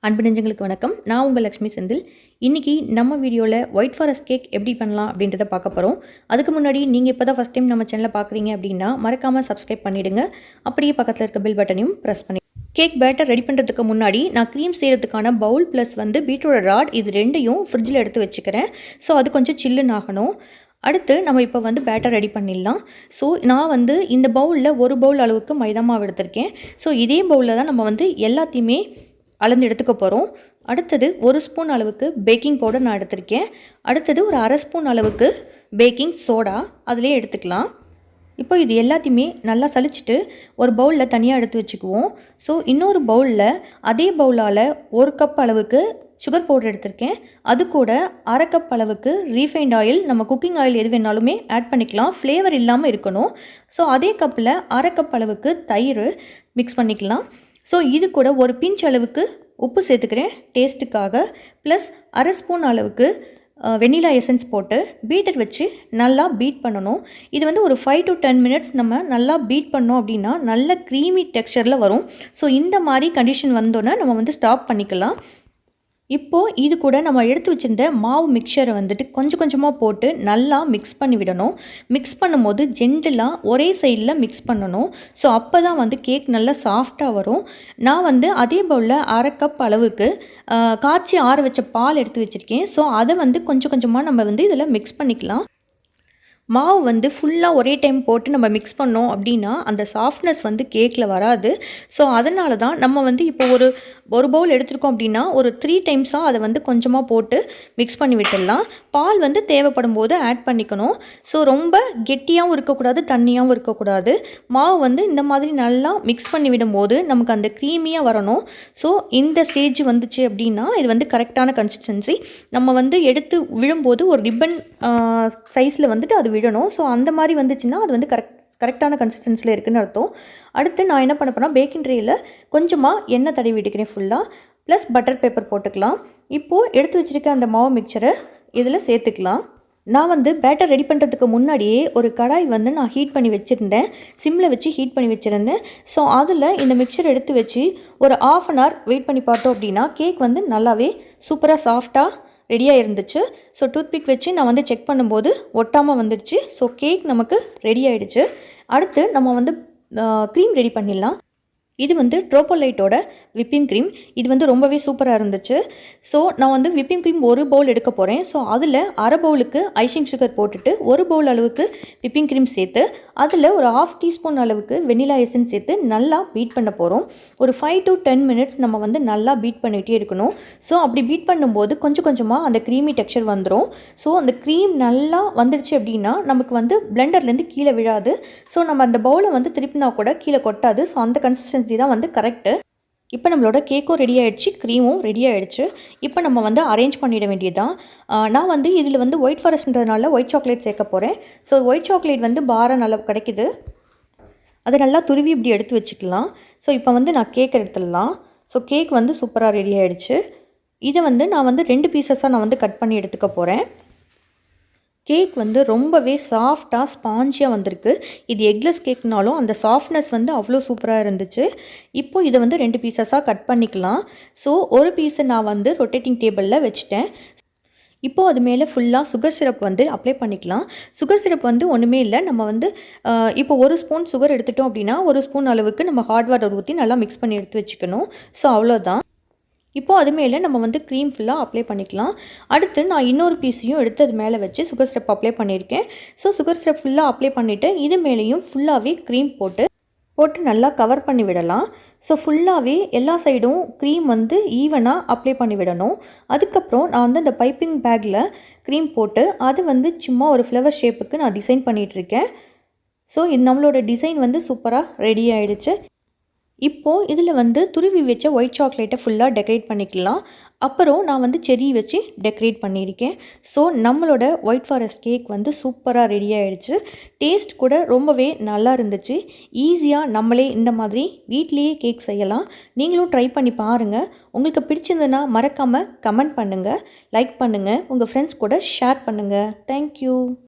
அன்பு நெஞ்சங்களுக்கு வணக்கம். நான் உங்கள் லக்ஷ்மி செந்தில். இன்றைக்கி நம்ம வீடியோவில் ஒயிட் ஃபாரஸ்ட் கேக் எப்படி பண்ணலாம் அப்படின்றத பார்க்க போகிறோம். அதுக்கு முன்னாடி நீங்கள் இப்போ தான் ஃபஸ்ட் டைம் நம்ம சேனலை பார்க்குறீங்க அப்படின்னா மறக்காமல் சப்ஸ்கிரைப் பண்ணிவிடுங்க. அப்படியே பக்கத்தில் இருக்க பெல் பட்டனையும் ப்ரெஸ் பண்ணி கேக் பேட்டர் ரெடி பண்ணுறதுக்கு முன்னாடி நான் க்ரீம் செய்கிறதுக்கான பவுல் ப்ளஸ் பீட்ரூட் ராட் இது ரெண்டையும் ஃப்ரிட்ஜில் எடுத்து வச்சுக்கிறேன். ஸோ அது கொஞ்சம் சில்லுன்னு ஆகணும். அடுத்து நம்ம இப்போ பேட்டர் ரெடி பண்ணிடலாம். ஸோ நான் இந்த பவுலில் ஒரு பவுல் அளவுக்கு மைதா மாவு எடுத்திருக்கேன். ஸோ இதே பவுலில் தான் நம்ம எல்லாத்தையுமே அளந்து எடுத்துக்க போகிறோம். அடுத்தது ஒரு ஸ்பூன் அளவுக்கு பேக்கிங் பவுடர் நான் எடுத்திருக்கேன். அடுத்தது ஒரு அரை ஸ்பூன் அளவுக்கு பேக்கிங் சோடா அதிலே எடுத்துக்கலாம். இப்போ இது எல்லாத்தையுமே நல்லா சலிச்சுட்டு ஒரு பவுலில் தனியாக எடுத்து வச்சுக்குவோம். ஸோ இன்னொரு பவுலில் அதே பவுலால் ஒரு கப் அளவுக்கு சுகர் பவுடர் எடுத்திருக்கேன். அது கூட அரை கப் அளவுக்கு ரீஃபைண்ட் ஆயில், நம்ம குக்கிங் ஆயில் எது வேணாலுமே ஆட் பண்ணிக்கலாம், ஃப்ளேவர் இல்லாமல் இருக்கணும். ஸோ அதே கப்பில் அரை கப் அளவுக்கு தயிர் மிக்ஸ் பண்ணிக்கலாம். ஸோ இது கூட ஒரு பிஞ்ச் அளவுக்கு உப்பு சேர்த்துக்கிறேன் டேஸ்ட்டுக்காக. ப்ளஸ் அரை ஸ்பூன் அளவுக்கு வெனிலா எசன்ஸ் போட்டு பீட்டர் வச்சு நல்லா பீட் பண்ணணும். இது ஒரு 5 to 10 மினிட்ஸ் நம்ம நல்லா பீட் பண்ணோம் அப்படின்னா நல்ல க்ரீமி டெக்ஸ்சரில் வரும். ஸோ இந்த மாதிரி கண்டிஷன் வந்தோன்னே நம்ம ஸ்டாப் பண்ணிக்கலாம். இப்போது இது கூட நம்ம எடுத்து வச்சுருந்த மாவு மிக்சரை கொஞ்சம் கொஞ்சமாக போட்டு நல்லா மிக்ஸ் பண்ணி விடணும். மிக்ஸ் பண்ணும்போது ஜென்டிலாக ஒரே சைடில் மிக்ஸ் பண்ணணும். ஸோ அப்போ தான் கேக் நல்லா சாஃப்டாக வரும். நான் அதே பவுலில் அரை கப் அளவுக்கு காய்ச்சி ஆற வச்ச பால் எடுத்து வச்சுருக்கேன். ஸோ அதை கொஞ்சம் கொஞ்சமாக நம்ம இதில் மிக்ஸ் பண்ணிக்கலாம். மாவு ஃபுல்லாக ஒரே டைம் போட்டு நம்ம மிக்ஸ் பண்ணோம் அப்படின்னா அந்த சாஃப்ட்னஸ் கேக்கில் வராது. ஸோ அதனால தான் நம்ம இப்போ ஒரு பவுல் எடுத்துருக்கோம் அப்படின்னா ஒரு 3 டைம்ஸாக அதை கொஞ்சமாக போட்டு மிக்ஸ் பண்ணி விட்டுடலாம். பால் தேவைப்படும் போது ஆட் பண்ணிக்கணும். ஸோ ரொம்ப கெட்டியாகவும் இருக்கக்கூடாது, தண்ணியாகவும் இருக்கக்கூடாது. மாவு இந்த மாதிரி நல்லா மிக்ஸ் பண்ணி விடும்போது நமக்கு அந்த க்ரீமியாக வரணும். ஸோ இந்த ஸ்டேஜ் வந்துச்சு அப்படின்னா இது கரெக்டான கன்சிஸ்டன்சி. நம்ம எடுத்து விழும்போது ஒரு ரிப்பன் சைஸில் அது விடணும். ஸோ அந்த மாதிரி வந்துச்சுன்னா அது கரெக்டான கன்சிஸ்டன்சியில் இருக்குதுன்னு அர்த்தம். அடுத்து நான் என்ன பண்ண போனால் பேக்கிங் ட்ரேயில் கொஞ்சமாக எண்ணெய் தடவி விட்டுக்கிறேன் ஃபுல்லாக. ப்ளஸ் பட்டர் பேப்பர் போட்டுக்கலாம். இப்போது எடுத்து வச்சுருக்க அந்த மாவு மிக்சரை இதில் சேர்த்துக்கலாம். நான் பேட்டர் ரெடி பண்ணுறதுக்கு முன்னாடியே ஒரு கடாய் நான் ஹீட் பண்ணி வச்சுருந்தேன். சிம்மில் வச்சு ஹீட் பண்ணி வச்சுருந்தேன். ஸோ அதில் இந்த மிக்சர் எடுத்து வச்சு ஒரு 1/2 hour வெயிட் பண்ணி பார்த்தோம் அப்படின்னா கேக் நல்லாவே சூப்பராக சாஃப்டாக ரெடியாக இருந்துச்சு. ஸோ டூத்பிக் வச்சு நான் செக் பண்ணும்போது ஒட்டாமல் வந்துடுச்சு. ஸோ கேக் நமக்கு ரெடி ஆகிடுச்சு. அடுத்து நம்ம க்ரீம் ரெடி பண்ணிடலாம். இது ட்ரோபோலைட்டோட விப்பிங் க்ரீம். இது ரொம்பவே சூப்பராக இருந்துச்சு. ஸோ நான் விப்பிங் க்ரீம் ஒரு பவுல் எடுக்க போகிறேன். ஸோ அதில் அரை பவுலுக்கு ஐசிங் சுகர் போட்டுட்டு ஒரு பவுல் அளவுக்கு விப்பிங் க்ரீம் சேர்த்து அதில் ஒரு 1/2 teaspoon அளவுக்கு வெனிலா எசன்ஸ் சேர்த்து நல்லா பீட் பண்ண போகிறோம். ஒரு 5 to 10 மினிட்ஸ் நம்ம நல்லா பீட் பண்ணிகிட்டே இருக்கணும். ஸோ அப்படி பீட் பண்ணும்போது கொஞ்சம் கொஞ்சமாக அந்த க்ரீமி டெக்ஸ்சர் வந்துடும். ஸோ அந்த க்ரீம் நல்லா வந்துடுச்சு அப்படின்னா நமக்கு பிளெண்டர்லேருந்து கீழே விழாது. ஸோ நம்ம அந்த பவுலை திருப்பினா கூட கீழே கொட்டாது. ஸோ அந்த கன்சிஸ்டன்சி தான் கரெக்டு. இப்போ நம்மளோட கேக்கும் ரெடி ஆகிடுச்சு, க்ரீமும் ரெடி ஆகிடுச்சு. இப்போ நம்ம அரேஞ்ச் பண்ணிட வேண்டியதுதான். நான் இதில் ஒயிட் ஃபாரஸ்ட்ன்றதுனால ஒயிட் சாக்லேட் சேர்க்க போகிறேன். ஸோ ஒயிட் சாக்லேட் பாரம் நல்லா கிடைக்குது. அதை நல்லா துருவி இப்படி எடுத்து வச்சுக்கலாம். ஸோ இப்போ நான் கேக் எடுத்துடலாம். ஸோ கேக் சூப்பராக ரெடி ஆகிடுச்சு. இதை நான் 2 பீசஸாக நான் கட் பண்ணி எடுத்துக்க போகிறேன். கேக் ரொம்பவே சாஃப்டாக ஸ்பாஞ்சியாக வந்திருக்கு. இது எக்லெஸ் கேக்னாலும் அந்த சாஃப்ட்னஸ் அவ்வளோ சூப்பராக இருந்துச்சு. இப்போது இதை 2 பீசஸாக கட் பண்ணிக்கலாம். ஸோ ஒரு பீஸை நான் ரொட்டேட்டிங் டேபிளில் வச்சுட்டேன். இப்போது அது மேலே ஃபுல்லாக சுகர் சிரப் அப்ளை பண்ணிக்கலாம். சுகர் சிரப் ஒன்றுமே இல்லை. நம்ம இப்போ 1 ஸ்பூன் சுகர் எடுத்துட்டோம் அப்படின்னா 1 ஸ்பூன் அளவுக்கு நம்ம ஹாட் வாட்டர் ஊற்றி நல்லா மிக்ஸ் பண்ணி எடுத்து வச்சுக்கணும். ஸோ அவ்வளோதான். இப்போது அது மேலே நம்ம க்ரீம் ஃபுல்லாக அப்ளை பண்ணிக்கலாம். அடுத்து நான் இன்னொரு பீஸையும் எடுத்து அது மேலே வச்சு சுகர் சிரப் அப்ளை பண்ணியிருக்கேன். ஸோ சுகர் சிரப் ஃபுல்லாக அப்ளை பண்ணிவிட்டு இது மேலேயும் ஃபுல்லாகவே க்ரீம் போட்டு நல்லா கவர் பண்ணி விடலாம். ஸோ ஃபுல்லாகவே எல்லா சைடும் க்ரீம் ஈவனாக அப்ளை பண்ணி விடணும். அதுக்கப்புறம் நான் இந்த பைப்பிங் பேக்கில் க்ரீம் போட்டு அது சும்மா ஒரு ஃப்ளவர் ஷேப்புக்கு நான் டிசைன் பண்ணிகிட்ருக்கேன். ஸோ இது நம்மளோட டிசைன் சூப்பராக ரெடி ஆகிடுச்சு. இப்போது இதில் துருவி வச்ச ஒயிட் சாக்லேட்டை ஃபுல்லாக டெக்கரேட் பண்ணிக்கலாம். அப்புறம் நான் செர்ரி வச்சு டெக்கரேட் பண்ணியிருக்கேன். ஸோ நம்மளோட ஒயிட் ஃபாரஸ்ட் கேக் சூப்பராக ரெடி ஆகிடுச்சு. டேஸ்ட் கூட ரொம்பவே நல்லா இருந்துச்சு. ஈஸியாக நம்மளே இந்த மாதிரி வீட்லேயே கேக் செய்யலாம். நீங்களும் ட்ரை பண்ணி பாருங்கள். உங்களுக்கு பிடிச்சிருந்ததுன்னா மறக்காமல் கமெண்ட் பண்ணுங்கள், லைக் பண்ணுங்கள், உங்கள் ஃப்ரெண்ட்ஸ் கூட ஷேர் பண்ணுங்கள். தேங்க்யூ.